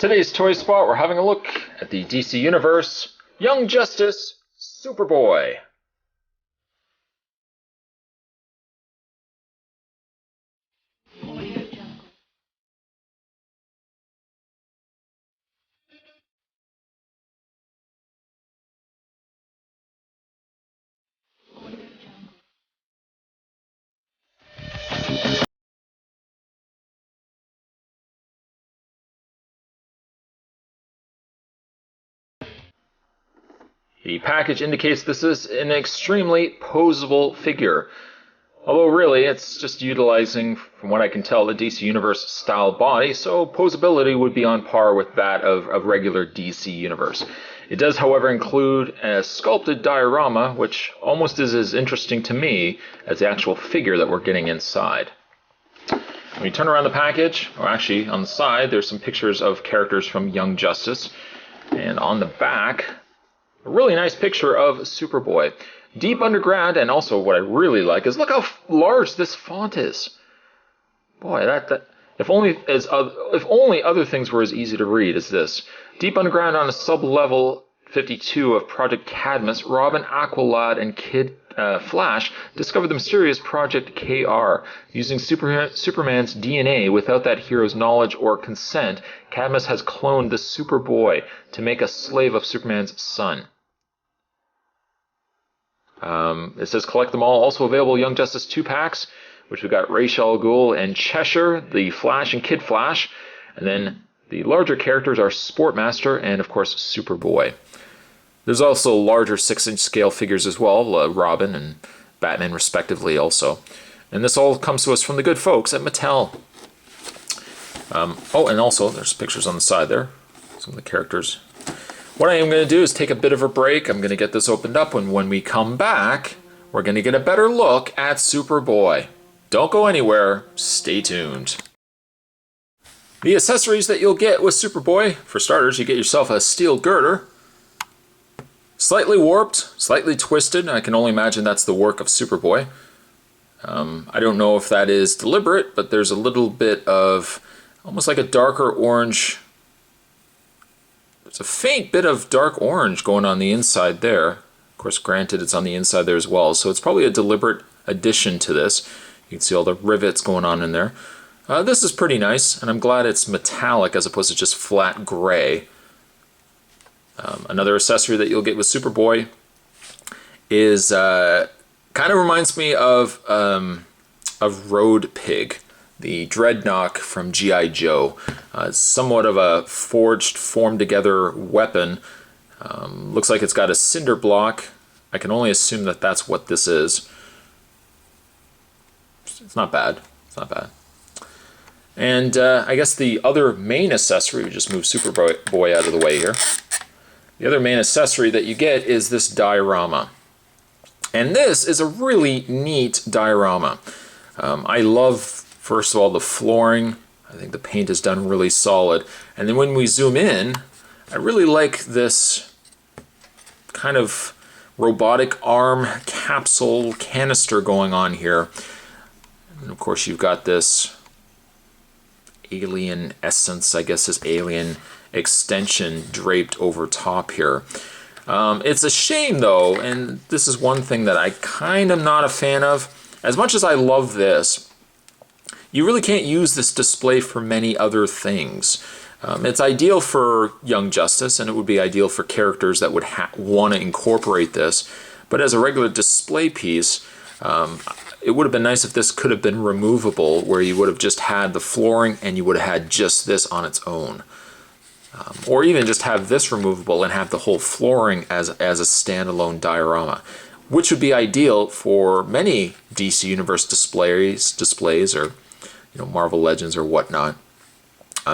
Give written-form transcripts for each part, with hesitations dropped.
Today's Toy Spot, we're having a look at the DC Universe Young Justice Superboy. The package indicates this is an extremely posable figure. Although really, it's just utilizing, from what I can tell, the DC Universe style body, so posability would be on par with that of regular DC Universe. It does, however, include a sculpted diorama, which almost is as interesting to me as the actual figure that we're getting inside. When you turn around the package, or actually on the side, there's some pictures of characters from Young Justice, and on the back, a really nice picture of Superboy. Deep underground, and also what I really like is look how large this font is. Boy, if only other things were as easy to read as this. Deep underground on a sub-level 52 of Project Cadmus, Robin, Aqualad, and Kid Flash discover the mysterious Project KR. Using Superman's DNA without that hero's knowledge or consent, Cadmus has cloned the Superboy to make a slave of Superman's son. It says collect them all. Also available Young Justice 2-packs, which we've got Ra's al Ghul and Cheshire, the Flash and Kid Flash, and then the larger characters are Sportmaster and, of course, Superboy. There's also larger 6-inch scale figures as well, Robin and Batman respectively also. And this all comes to us from the good folks at Mattel. Oh, and also there's pictures on the side there, some of the characters. What I am going to do is take a bit of a break. I'm going to get this opened up, and when we come back, we're going to get a better look at Superboy. Don't go anywhere. Stay tuned. The accessories that you'll get with Superboy, for starters, you get yourself a steel girder. Slightly warped, slightly twisted. I can only imagine that's the work of Superboy. I don't know if that is deliberate, but there's a little bit of almost like a darker orange. There's a faint bit of dark orange going on the inside there. Of course, granted, it's on the inside there as well, so it's probably a deliberate addition to this. You can see all the rivets going on in there. This is pretty nice, and I'm glad it's metallic as opposed to just flat gray. Another accessory that you'll get with Superboy is kind of reminds me of Road Pig, the Dreadnought from G.I. Joe. It's somewhat of a forged, formed together weapon. Looks like it's got a cinder block. I can only assume that that's what this is. It's not bad. It's not bad. And I guess the other main accessory, we just move Superboy out of the way here. The other main accessory that you get is this diorama. And this is a really neat diorama. I love, first of all, the flooring. I think the paint is done really solid. And then when we zoom in, I really like this kind of robotic arm capsule canister going on here. And of course you've got this alien essence, I guess this alien extension draped over top here. It's a shame though, and this is one thing that I kind of not a fan of. As much as I love this, you really can't use this display for many other things. It's ideal for Young Justice, and it would be ideal for characters that would want to incorporate this, but as a regular display piece, it would have been nice if this could have been removable, where you would have just had the flooring and you would have had just this on its own. Or even just have this removable and have the whole flooring as a standalone diorama, which would be ideal for many DC Universe displays or Marvel Legends or whatnot.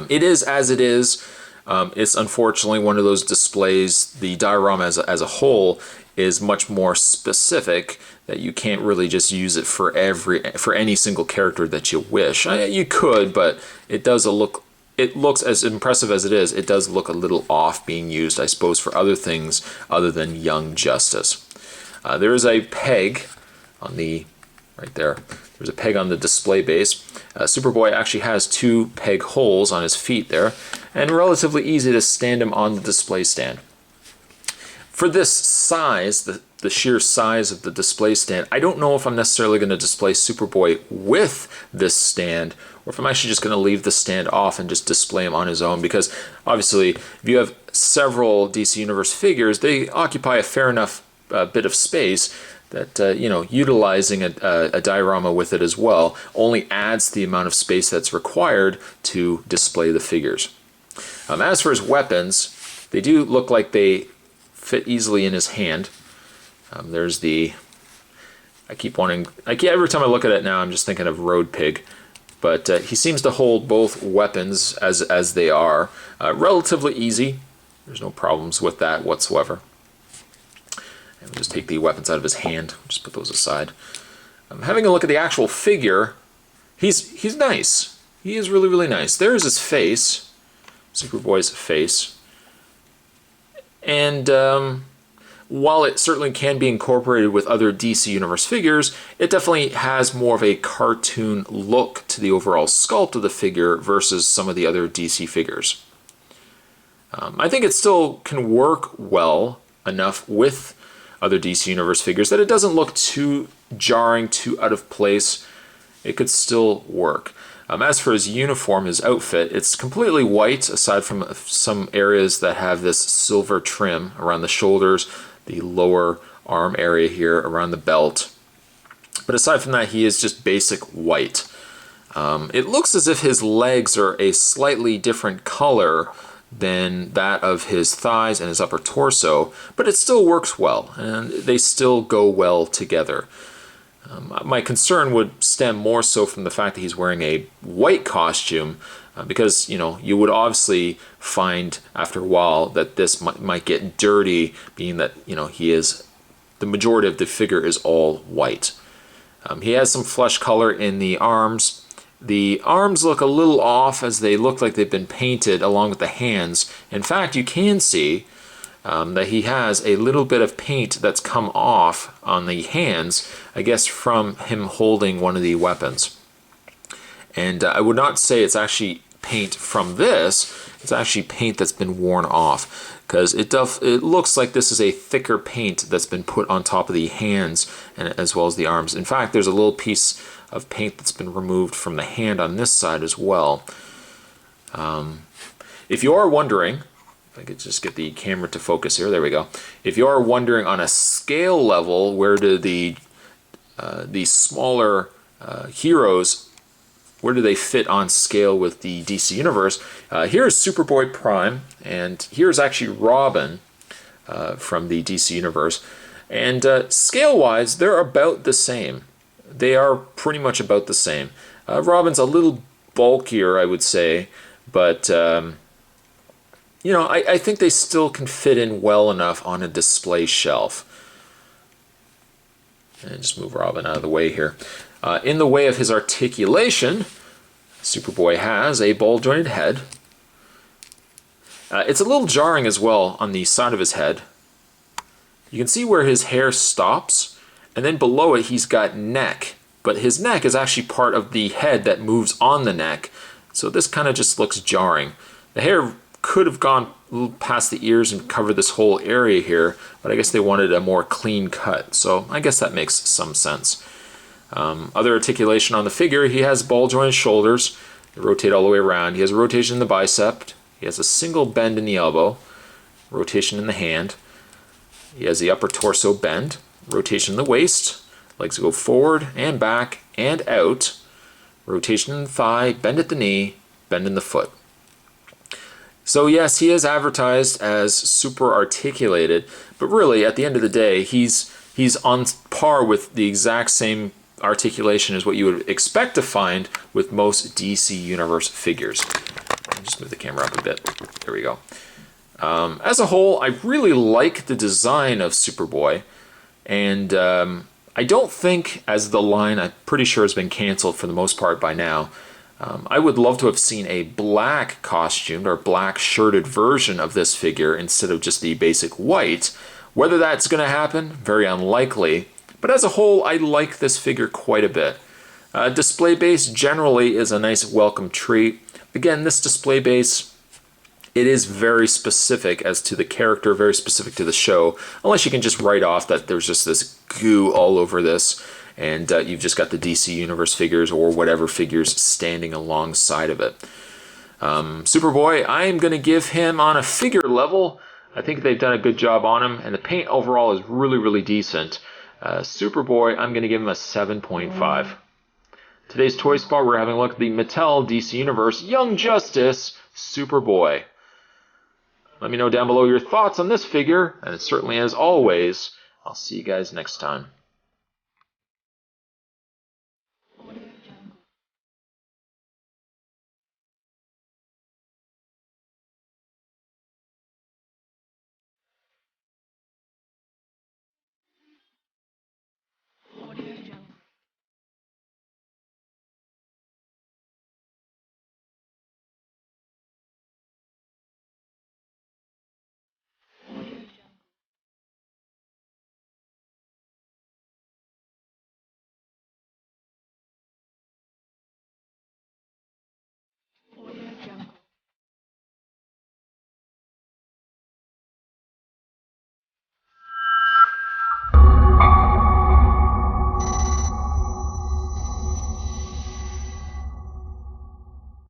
It is as it is. It's unfortunately one of those displays. The diorama as a whole is much more specific, that you can't really just use it for any single character that you wish. You could, but it looks as impressive as it is. It does look a little off being used, I suppose, for other things other than Young Justice. There is a peg on the right there. There's a peg on the display base. Superboy actually has 2 peg holes on his feet there, and relatively easy to stand him on the display stand. For this size, the sheer size of the display stand, I don't know if I'm necessarily going to display Superboy with this stand, or if I'm actually just going to leave the stand off and just display him on his own, because obviously if you have several DC Universe figures, they occupy a fair enough bit of space that utilizing a diorama with it as well only adds the amount of space that's required to display the figures. As for his weapons, they do look like they fit easily in his hand. There's the, every time I look at it now, I'm just thinking of Road Pig, but he seems to hold both weapons as they are. Relatively easy. There's no problems with that whatsoever. And we'll just take the weapons out of his hand. Just put those aside. Having a look at the actual figure, he's nice. He is really, really nice. There's his face, Superboy's face. And while it certainly can be incorporated with other DC Universe figures, it definitely has more of a cartoon look to the overall sculpt of the figure versus some of the other DC figures. I think it still can work well enough with other DC Universe figures that it doesn't look too jarring, too out of place. It could still work. As for his uniform, his outfit, it's completely white aside from some areas that have this silver trim around the shoulders, the lower arm area here around the belt. But aside from that, he is just basic white. It looks as if his legs are a slightly different color than that of his thighs and his upper torso, but it still works well, and they still go well together. My concern would stem more so from the fact that he's wearing a white costume, because you would obviously find after a while that this might get dirty, being that the majority of the figure is all white. He has some flesh color in the arms. The arms look a little off, as they look like they've been painted along with the hands. In fact, you can see that he has a little bit of paint that's come off on the hands, I guess from him holding one of the weapons. And I would not say it's actually paint from this, it's actually paint that's been worn off, because it looks like this is a thicker paint that's been put on top of the hands and as well as the arms. In fact, there's a little piece of paint that's been removed from the hand on this side as well. If you are wondering, if I could just get the camera to focus here, there we go. If you are wondering on a scale level, where do the smaller heroes, where do they fit on scale with the DC Universe? Here's Superboy Prime, and here's actually Robin from the DC Universe. And scale-wise, they're about the same. They are pretty much about the same. Robin's a little bulkier, I would say, but I think they still can fit in well enough on a display shelf. And just move Robin out of the way here. In the way of his articulation, Superboy has a ball-jointed head. It's a little jarring as well on the side of his head. You can see where his hair stops, and then below it he's got neck. But his neck is actually part of the head that moves on the neck, so this kind of just looks jarring. The hair could have gone a little past the ears and covered this whole area here, but I guess they wanted a more clean cut, so I guess that makes some sense. Other articulation on the figure, he has ball-jointed shoulders. They rotate all the way around. He has a rotation in the bicep. He has a single bend in the elbow. Rotation in the hand. He has the upper torso bend. Rotation in the waist. Legs go forward and back and out. Rotation in the thigh. Bend at the knee. Bend in the foot. So yes, he is advertised as super articulated, but really at the end of the day, he's on par with the exact same articulation as what you would expect to find with most DC Universe figures. I'll just move the camera up a bit. There we go. As a whole, I really like the design of Superboy, and I don't think, as the line I'm pretty sure has been canceled for the most part by now, I would love to have seen a black costumed or black shirted version of this figure instead of just the basic white. Whether that's going to happen, very unlikely, But as a whole, I like this figure quite a bit. Display base generally is a nice welcome treat. Again, this display base, it is very specific as to the character, very specific to the show, unless you can just write off that there's just this goo all over this, and you've just got the DC Universe figures or whatever figures standing alongside of it. Superboy, I'm going to give him on a figure level. I think they've done a good job on him, and the paint overall is really, really decent. Superboy, I'm going to give him a 7.5. Today's Toy Spot, we're having a look at the Mattel DC Universe Young Justice Superboy. Let me know down below your thoughts on this figure, and certainly as always, I'll see you guys next time.